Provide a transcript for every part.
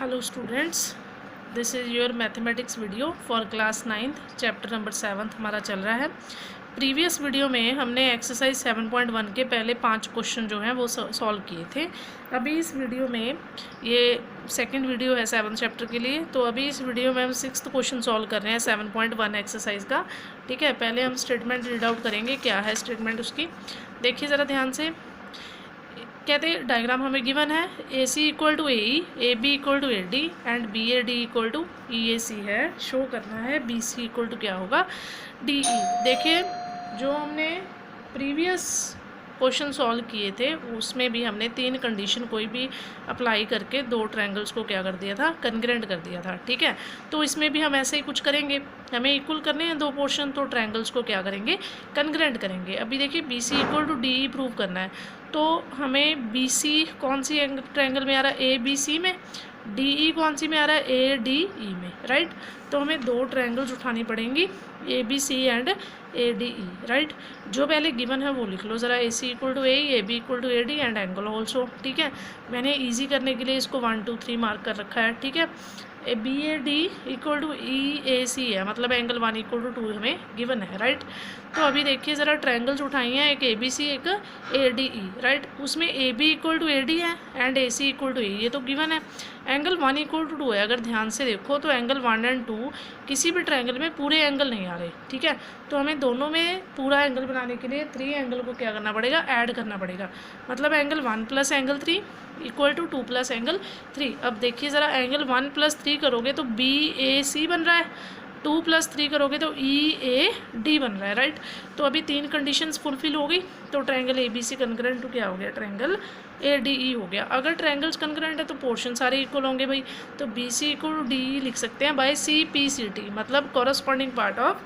Hello students, this is your mathematics video for class 9th chapter number 7 हमारा चल रहा है। प्रीवियस वीडियो में हमने एक्सरसाइज 7.1 के पहले 5 क्वेश्चन जो हैं वो सॉल्व किए थे। अभी इस वीडियो में ये सेकंड वीडियो है 7th चैप्टर के लिए, तो अभी इस वीडियो में हम 6th क्वेश्चन सॉल्व कर रहे हैं 7.1 एक्सरसाइज का। ठीक है, पहले हम स्टेटमेंट रीड आउट करेंगे, क्या है स्टेटमेंट उसकी, देखिए ज़रा ध्यान से। कहते हैं डायग्राम हमें गिवन है, A C equal to A E, A B equal to A D and B A D equal to E A C है। शो करना है बी सी इक्वल टू क्या होगा, डी ई। देखिए जो हमने प्रीवियस क्वेश्चन सॉल्व किए थे उसमें भी हमने 3 कंडीशन कोई भी अप्लाई करके 2 ट्रायंगल्स को क्या कर दिया था, कन्ग्रेंट कर दिया था। ठीक है, तो इसमें भी हम ऐसे ही कुछ करेंगे, हमें इक्वल करने हैं 2 पोर्शन, तो ट्रायंगल्स को क्या करेंगे, कन्ग्रेंट करेंगे। अभी देखिए B C equal to D E prove करना है, तो हमें बी सी कौन सी ट्रायंगल में आ रहा है, ए बी सी में, डी ई कौन सी में आ रहा है, ए डी ई में, राइट। तो हमें 2 ट्रायंगल्स उठानी पड़ेंगी, A B C and A D E, right. जो पहले गिवन है वो लिख लो ज़रा, A C equal to A B equal to A D and angle also. ठीक है, मैंने इजी करने के लिए इसको 1 2 3 मार्क कर रखा है। ठीक है, B A D equal to E A C है, मतलब एंगल 1 इक्वल टू 2 हमें गिवन है, राइट। तो अभी देखिए ज़रा ट्रायंगल्स उठाई हैं, एक ए बी सी एक ए डी ई, राइट। उसमें A B equal to A D है and A C equal to A, ये तो गिवन है। एंगल 1 इक्वल टू 2 है, अगर ध्यान से देखो तो एंगल 1 एंड 2 किसी भी ट्रायंगल में पूरे एंगल नहीं आ रहे। ठीक है, तो हमें दोनों में पूरा एंगल बनाने के लिए 3 एंगल को क्या करना पड़ेगा, ऐड करना पड़ेगा। मतलब angle 1 plus angle 3 equal to 2 plus angle 3। अब देखिए ज़रा, एंगल 1 प्लस 3 करोगे तो बी ए सी बन रहा है, 2 प्लस 3 करोगे तो ई ए डी बन रहा है, राइट। तो अभी 3 कंडीशंस फुलफिल हो गई, तो triangle A B C congruent to क्या हो गया, ट्रायंगल ए डी ई हो गया। अगर ट्रायंगल्स कन्ग्रेंट है तो पोर्शन सारे इक्वल होंगे भाई, तो B C equal to D E लिख सकते हैं by C P C T, मतलब corresponding part of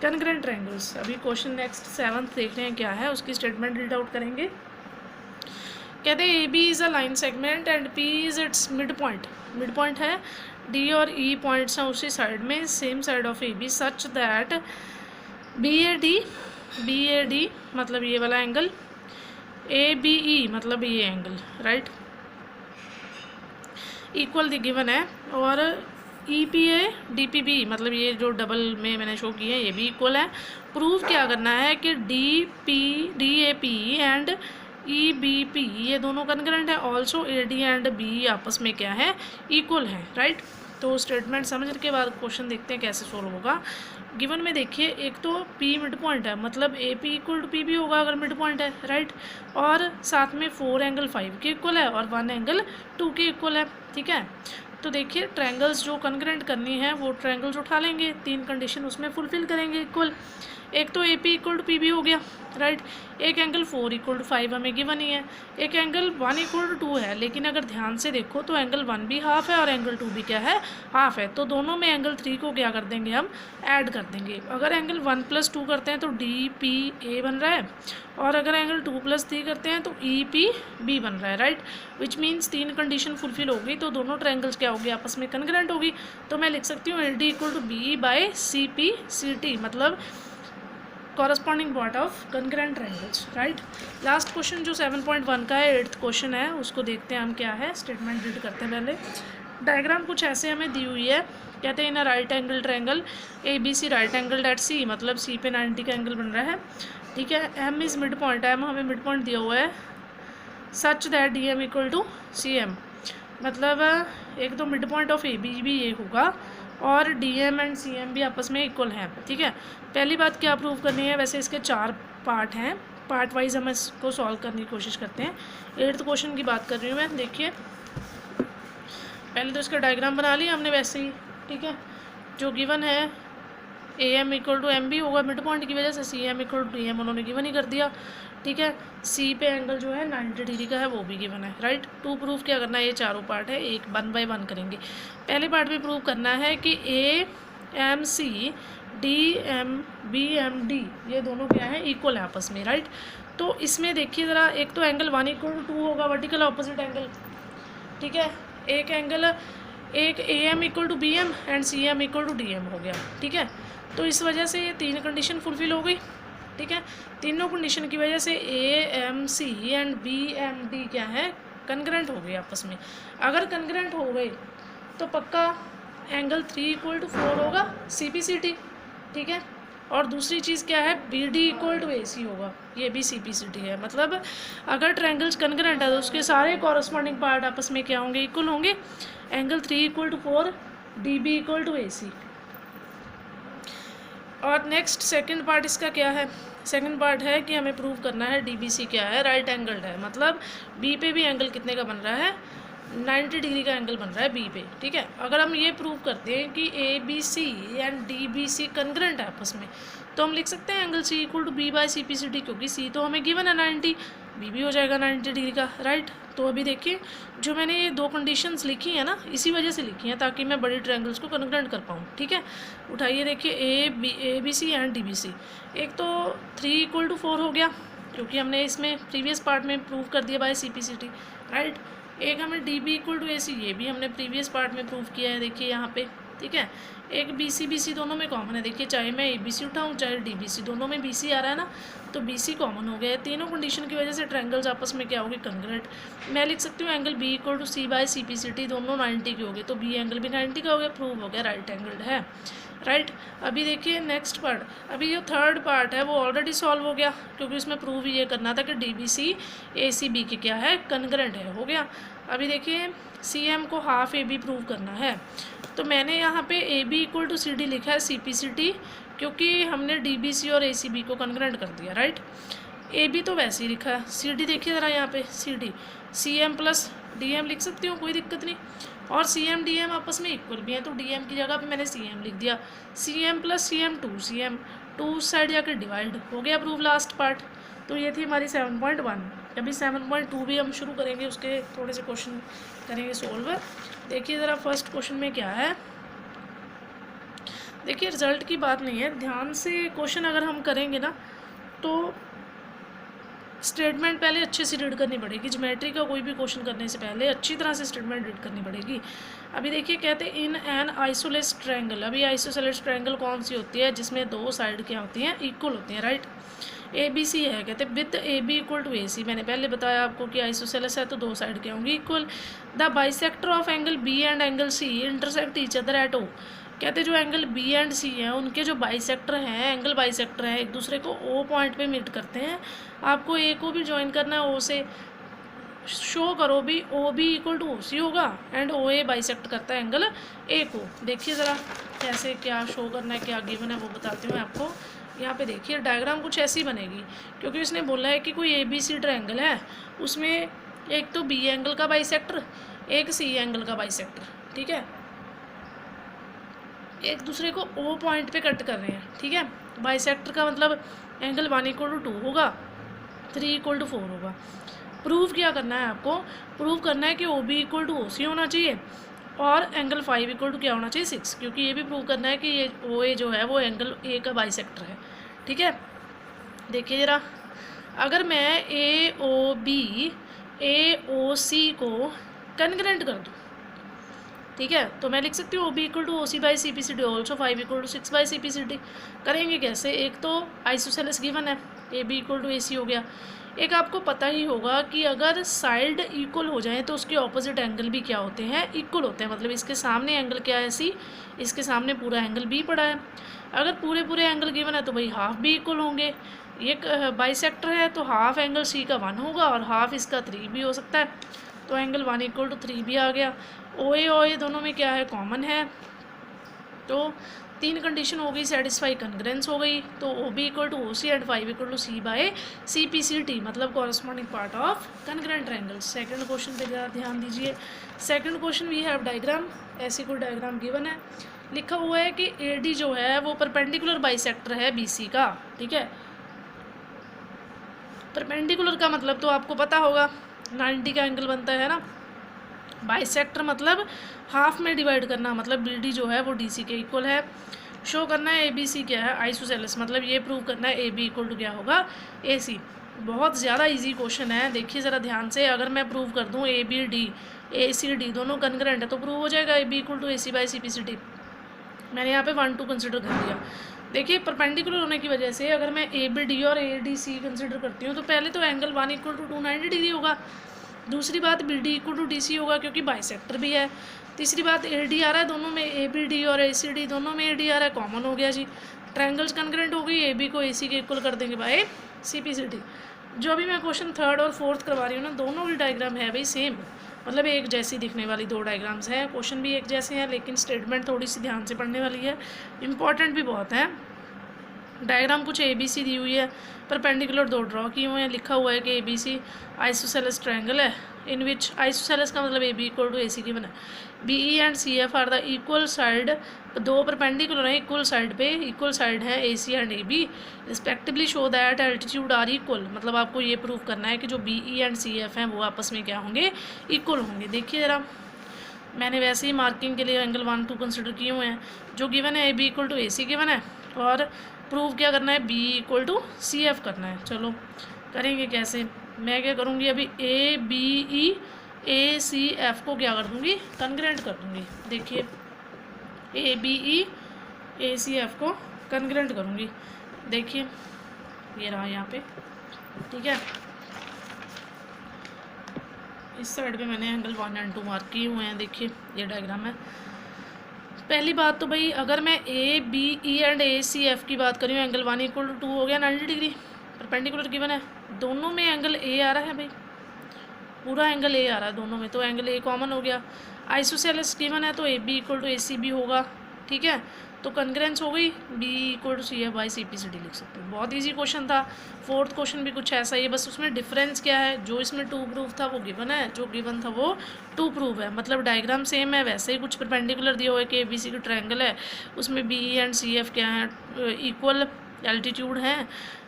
congruent triangles. अभी क्वेश्चन नेक्स्ट 7th देख रहे हैं क्या है, उसकी स्टेटमेंट रीड आउट करेंगे। कहते हैं A B is a line segment and P is its mid point, mid point है, डी और ई पॉइंट्स हैं उसी साइड में, same side of A B, such that B A D मतलब ये वाला एंगल, ए बी ई मतलब ये angle, right, equal the given है। और E P A D P B मतलब ये जो डबल में मैंने शो किए हैं ये भी इक्वल है। प्रूव क्या करना है कि D A P and E B P ये दोनों कन्ग्रेंट है, also A D and B आपस में क्या है, इक्वल है, राइट। तो स्टेटमेंट समझने के बाद क्वेश्चन देखते हैं कैसे सोल्व होगा। गिवन में देखिए एक तो P मिड पॉइंट है, मतलब A P equal to P भी होगा अगर मिड पॉइंट है, राइट। और साथ में 4 एंगल 5 के इक्वल है और 1 एंगल 2 के इक्वल है। ठीक है, तो देखिए ट्रायंगल्स जो कन्ग्रेंट करनी है वो ट्रायंगल्स उठा लेंगे, 3 कंडीशन उसमें फुलफिल करेंगे इक्वल। एक तो A P equal to P भी हो गया, राइट। एक एंगल 4 इक्वल टू 5 हमें गिवन ही है, एक एंगल 1 इक्वल टू 2 है, लेकिन अगर ध्यान से देखो तो एंगल 1 भी हाफ है और एंगल 2 भी क्या है, हाफ है। तो दोनों में एंगल 3 को क्या कर देंगे, हम ऐड कर देंगे। अगर एंगल 1 प्लस 2 करते हैं तो डी पी ए बन रहा है, और अगर एंगल 2 प्लस 3 करते हैं तो ई पी बी बन रहा है, right. Which means 3 condition fulfil होगी तो दोनों ट्रायंगल्स क्या होगी, आपस में कन्ग्रेंट होगी। तो मैं लिख सकती हूँ A D equal to B by C P C T, मतलब corresponding part of congruent triangles, right. Last question जो 7.1 का है, 8th क्वेश्चन है, उसको देखते हैं हम क्या है, स्टेटमेंट रीड करते हैं पहले। डायग्राम कुछ ऐसे हमें दी हुई है, कहते हैं in right angle triangle A B C right angle at C, मतलब सी पे 90 का एंगल बन रहा है। ठीक है, M is mid point, M हमें मिड पॉइंट दिया हुआ है, such that D M equal to C M, मतलब एक तो mid point of A B भी ये होगा और D M and C M भी आपस में इक्वल हैं। ठीक है, पहली बात क्या प्रूव करनी है, वैसे इसके 4 पार्ट हैं, पार्ट वाइज हम इसको सॉल्व करने की कोशिश करते हैं। 8th क्वेश्चन की बात कर रही हूँ मैं। देखिए पहले तो इसका डायग्राम बना लिया हमने वैसे ही। ठीक है, जो गिवन है A M equal to M भी होगा मिड पॉइंट की वजह से, C M equal to D M उन्होंने गिवन ही कर दिया। ठीक है, सी पे एंगल जो है 90 डिग्री का है वो भी गिवन है, राइट। टू प्रूफ क्या करना है, ये चारों पार्ट है, एक 1 बाय 1 करेंगे। पहले पार्ट में प्रूव करना है कि A M C D M B M D ये दोनों क्या है, इक्वल है आपस में, राइट। तो इसमें देखिए ज़रा, एक तो एंगल 1 इक्वल टू 2 होगा, वर्टिकल ऑपोजिट एंगल। ठीक है, एक एंगल एक A M equal to B M and C M equal to D M हो गया। ठीक है, तो इस वजह से ये 3 कंडीशन फुलफिल हो गई। ठीक है, तीनों कंडीशन की वजह से A M C and B M D क्या है, कन्ग्रेंट हो गए आपस में। अगर कन्ग्रेंट हो गए तो पक्का एंगल 3 = 4 होगा CPCT, ठीक है। और दूसरी चीज़ क्या है, BD = AC होगा, ये भी CPCT है। मतलब अगर ट्रायंगल्स कनग्रेंट है तो उसके सारे कॉरस्पॉन्डिंग पार्ट आपस में क्या होंगे, इक्वल होंगे। Angle 3 = 4, DB = AC। और नेक्स्ट सेकंड पार्ट इसका क्या है, सेकंड पार्ट है कि हमें प्रूव करना है DBC क्या है, राइट एंगल्ड है। मतलब B पे भी एंगल कितने का बन रहा है, 90 डिग्री का एंगल बन रहा है B पे, ठीक है। अगर हम ये प्रूव करते हैं कि ABC एंड DBC कन्ग्रेंट है आपस में, तो हम लिख सकते हैं एंगल C = B/CPCT, क्योंकि C तो हमें गिवन है 90, B भी हो जाएगा 90 डिग्री का, राइट। तो अभी देखिए जो मैंने ये दो कंडीशंस लिखी हैं ना, इसी वजह से लिखी हैं ताकि मैं बड़ी ट्रायंगल्स को कन्ग्रेंट कर पाऊँ, ठीक है। उठाइए, देखिए ABC एंड DBC। एक तो 3 = 4 हो गया, क्योंकि हमने इसमें प्रीवियस पार्ट में प्रूव कर दिया बाय CPCT, राइट। एक हमें DB = AC, ये भी हमने प्रीवियस पार्ट में प्रूव किया है, देखिए यहाँ पे, ठीक है। एक BC दोनों में कॉमन है, देखिए चाहे मैं ABC उठाऊँ चाहे DBC, दोनों में BC आ रहा है ना, तो BC कॉमन हो गया है। तीनों कंडीशन की वजह से ट्रायंगल्स आपस में क्या होगी, कन्ग्रेंट। मैं लिख सकती हूँ एंगल B = C/CPCT, दोनों 90 के हो गए, तो B एंगल भी 90 का हो गया, प्रूव हो गया राइट एंगल्ड है, राइट। अभी देखिए नेक्स्ट पार्ट, अभी जो थर्ड पार्ट है वो ऑलरेडी सॉल्व हो गया, क्योंकि उसमें प्रूव ये करना था कि DBC ACB के क्या है, कन्ग्रेंट है, हो गया। अभी देखिए CM को हाफ AB प्रूव करना है, तो मैंने यहाँ पे AB = CD लिखा है CPCT, क्योंकि हमने DBC और ACB को कन्ग्रेंट कर दिया, राइट। AB तो वैसे ही लिखा है, CD देखिए ज़रा यहाँ पे, CD CM + DM लिख सकती हूँ, कोई दिक्कत नहीं। और CM DM आपस में इक्वल भी है, तो DM की जगह पे मैंने CM लिख दिया। CM + CM 2CM, 2 साइड जाकर डिवाइड हो गया, प्रूव लास्ट पार्ट। तो ये थी हमारी 7.1। अभी 7.2 भी हम शुरू करेंगे, उसके थोड़े से क्वेश्चन करेंगे सोल्व। देखिए ज़रा फर्स्ट क्वेश्चन में क्या है, देखिए रिजल्ट की बात नहीं है, ध्यान से क्वेश्चन अगर हम करेंगे ना तो स्टेटमेंट पहले अच्छे से रीड करनी पड़ेगी। ज्योमेट्री का कोई भी क्वेश्चन करने से पहले अच्छी तरह से स्टेटमेंट रीड करनी पड़ेगी। अभी देखिए कहते हैं इन एन आइसोसेलेस ट्रायंगल। अभी आइसोसेलेस ट्रायंगल कौन सी होती है, जिसमें दो साइड क्या होती हैं, इक्वल होती हैं, राइट। ABC है, कहते हैं विद AB = AC। मैंने पहले बताया आपको कि आइसोसेलेस है तो दो साइड क्या होंगी, equal. The bisector of angle B and angle C intersect each other at O। कहते हैं जो एंगल B एंड C हैं उनके जो बाइसेक्टर हैं, एंगल बाइसेक्टर हैं, एक दूसरे को O पॉइंट पे मीट करते हैं। आपको A को भी ज्वाइन करना है O से, शो करो भी OB = OC होगा एंड OA बाइसेक्ट करता है एंगल A को। देखिए ज़रा कैसे क्या शो करना है, क्या गिवन है वो बताती हूँ मैं आपको। यहाँ पे देखिए डायग्राम कुछ ऐसी बनेगी, क्योंकि उसने बोला है कि कोई ABC ट्रायंगल है, उसमें एक तो B एंगल का बाइसेक्टर, एक C एंगल का बाइसेक्टर, ठीक है, एक दूसरे को O पॉइंट पे कट कर रहे हैं, ठीक है। बाइसेक्टर का मतलब एंगल 1 = 2 होगा, 3 = 4 होगा। प्रूव क्या करना है आपको, प्रूव करना है कि OB = OC होना चाहिए और एंगल 5 = क्या होना चाहिए, 6, क्योंकि ये भी प्रूव करना है कि ये OA जो है वो एंगल A का बाइसेक्टर है, ठीक है। देखिए ज़रा, अगर मैं AOB AOC को कन्ग्रेंट कर दूँ, ठीक है, तो मैं लिख सकती हूँ OB = OC/CPCT ऑल्सो 5 = 6/CPCT। करेंगे कैसे, एक तो आइसोसेलेस गिवन है, AB = AC हो गया। एक आपको पता ही होगा कि अगर साइड इक्वल हो जाए तो उसके ऑपोजिट एंगल भी क्या होते हैं, इक्वल होते हैं। मतलब इसके सामने एंगल क्या है C, इसके सामने पूरा एंगल B पड़ा है। अगर पूरे एंगल गिवन है तो भाई हाफ भी इक्वल होंगे। ये बाइसेक्टर है तो हाफ एंगल C का 1 होगा और हाफ इसका 3 भी हो सकता है, तो एंगल 1 = 3 भी आ गया। OA दोनों में क्या है, कॉमन है, तो 3 कंडीशन हो गई सेटिस्फाई, कन्ग्रेंस हो गई। तो OB = OC एंड 5 = C/CPCT, मतलब corresponding part of congruent triangle. Second question पे ज़रा ध्यान दीजिए। Second question we have diagram, ऐसी कोई डायग्राम गिवन है, लिखा हुआ है कि AD जो है वो परपेंडिकुलर बाइसेक्टर है BC का, ठीक है। परपेंडिकुलर का मतलब तो आपको पता होगा 90 का एंगल बनता है ना। बाइसेक्टर मतलब हाफ में डिवाइड करना, मतलब BD जो है वो DC के इक्वल है। शो करना है ABC क्या है, आइसोसेलेस, मतलब ये प्रूव करना है AB = क्या होगा, AC। बहुत ज़्यादा इजी क्वेश्चन है, देखिए ज़रा ध्यान से। अगर मैं प्रूव कर दूँ ABD ACD दोनों कन्ग्रेंट है तो प्रूव हो जाएगा AB = AC/CPCT। मैंने यहाँ पे 1 2 कंसिडर कर दिया। देखिए परपेंडिकुलर होने की वजह से अगर मैं ABD और ADC कंसिडर करती हूँ तो पहले तो एंगल 1 = 290 डिग्री होगा। दूसरी बात BD = DC होगा, क्योंकि बाइसेक्टर भी है। तीसरी बात ए डी आ रहा है दोनों में, ए बी डी और ए सी डी दोनों में ए डी आ रहा है, कॉमन हो गया जी। ट्रायंगल्स कॉन्ग्रुएंट हो गई, ए बी को ए सी के इक्वल कर देंगे by C P C D. जो अभी मैं क्वेश्चन थर्ड और फोर्थ करवा रही हूँ ना, दोनों की डायग्राम है भाई सेम, मतलब एक जैसी दिखने वाली दो डायग्राम्स हैं, क्वेश्चन भी एक जैसे हैं, लेकिन स्टेटमेंट थोड़ी सी ध्यान से पढ़ने वाली है, इंपॉर्टेंट भी बहुत है। डायग्राम कुछ ए बी सी दी हुई है, परपेंडिकुलर दो ड्रॉ किए हुए हैं, लिखा हुआ है कि A B C isosceles triangle है इन विच आइसोसेलेस का मतलब A B equal to A C given है, B E and C F are the equal side, दो परपेंडिकुलर हैं इक्वल साइड पे, इक्वल साइड है A C and A B respectively, show that altitude are equal, मतलब आपको ये prove करना है कि जो B E and C F हैं वो आपस में क्या होंगे, इक्वल होंगे। देखिए ज़रा, मैंने वैसे ही मार्किंग के लिए एंगल 1 2 कंसिडर किए हुए हैं, जो गिवन है A B equal to A C given है, और प्रूव क्या करना है, B equal to C F करना है। चलो करेंगे कैसे, मैं क्या करूँगी, अभी ए B E A C F को क्या कर दूँगी, कॉन्ग्रुएंट कर दूँगी। देखिए A B E A C F को कॉन्ग्रुएंट करूँगी, देखिए ये रहा यहाँ पे, ठीक है। इस साइड पे मैंने एंगल 1 एंड 2 मार्क किए हुए हैं, देखिए ये डायग्राम है। पहली बात तो भाई अगर मैं A B E and A C F की बात करूँ, एंगल 1 इक्वल टू 2 हो गया 90 डिग्री, परपेंडिकुलर गिवन है, दोनों में एंगल ए आ रहा है भाई, पूरा एंगल ए आ रहा है दोनों में, तो एंगल ए कॉमन हो गया। आइसोसेलेस गिवन है तो A B equal to A C B होगा, ठीक है, तो कॉन्ग्रुएंस हो गई, B equal to C F by C P C D लिख सकते हो। बहुत इजी क्वेश्चन था। फोर्थ क्वेश्चन भी कुछ ऐसा ही है, बस उसमें डिफरेंस क्या है, जो इसमें 2 प्रूफ था वो गिवन है, जो गिवन था वो 2 प्रूफ है, मतलब डायग्राम सेम है, वैसे ही कुछ परपेंडिकुलर दिया हुआ है कि ए बी सी की ट्रायंगल है, उसमें B E and C F क्या है, इक्वल एल्टीट्यूड है,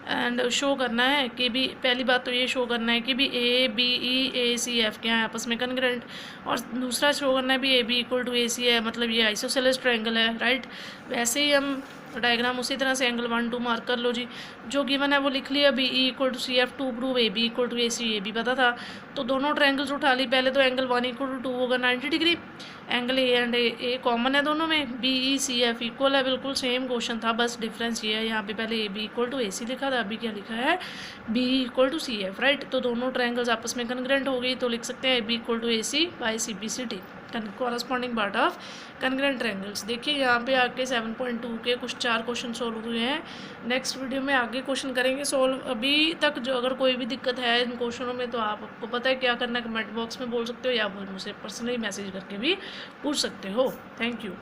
एंड शो करना है कि भी, पहली बात तो ये शो करना है कि भी ए B E A C F क्या है आपस में कॉन्ग्रुएंट, और दूसरा शो करना है भी ए B equal to A C है, मतलब ये आइसोसेलेस ट्रायंगल है, राइट। वैसे ही हम डायग्राम उसी तरह से एंगल 1 2 मार्क कर लो जी, जो गिवन है वो लिख लिया, B E equal to C F, to prove A B equal to A C, A B पता था, तो दोनों ट्रायंगल्स उठा ली। पहले तो एंगल 1 इक्वल टू 2 होगा 90 degree, angle A and A common है दोनों में, B E C F equal है, बिल्कुल सेम क्वेश्चन था, बस डिफरेंस ये है, यहाँ पे पहले A B equal to A C लिखा था, अभी क्या लिखा है, B equal to C F, right. तो दोनों ट्रायंगल्स आपस में कॉन्ग्रुएंट हो गई, तो लिख सकते हैं A B equal to A C by C B C D, corresponding part of congruent triangles. देखिए यहाँ पे आके 7.2 के कुछ 4 क्वेश्चन सोल्व हुए हैं। नेक्स्ट वीडियो में आगे क्वेश्चन करेंगे सोल्व। अभी तक जो अगर कोई भी दिक्कत है इन क्वेश्चनों में, तो आपको पता है क्या करना है, कमेंट बॉक्स में बोल सकते हो, या मुझसे पर्सनली मैसेज करके भी पूछ सकते हो। Thank you.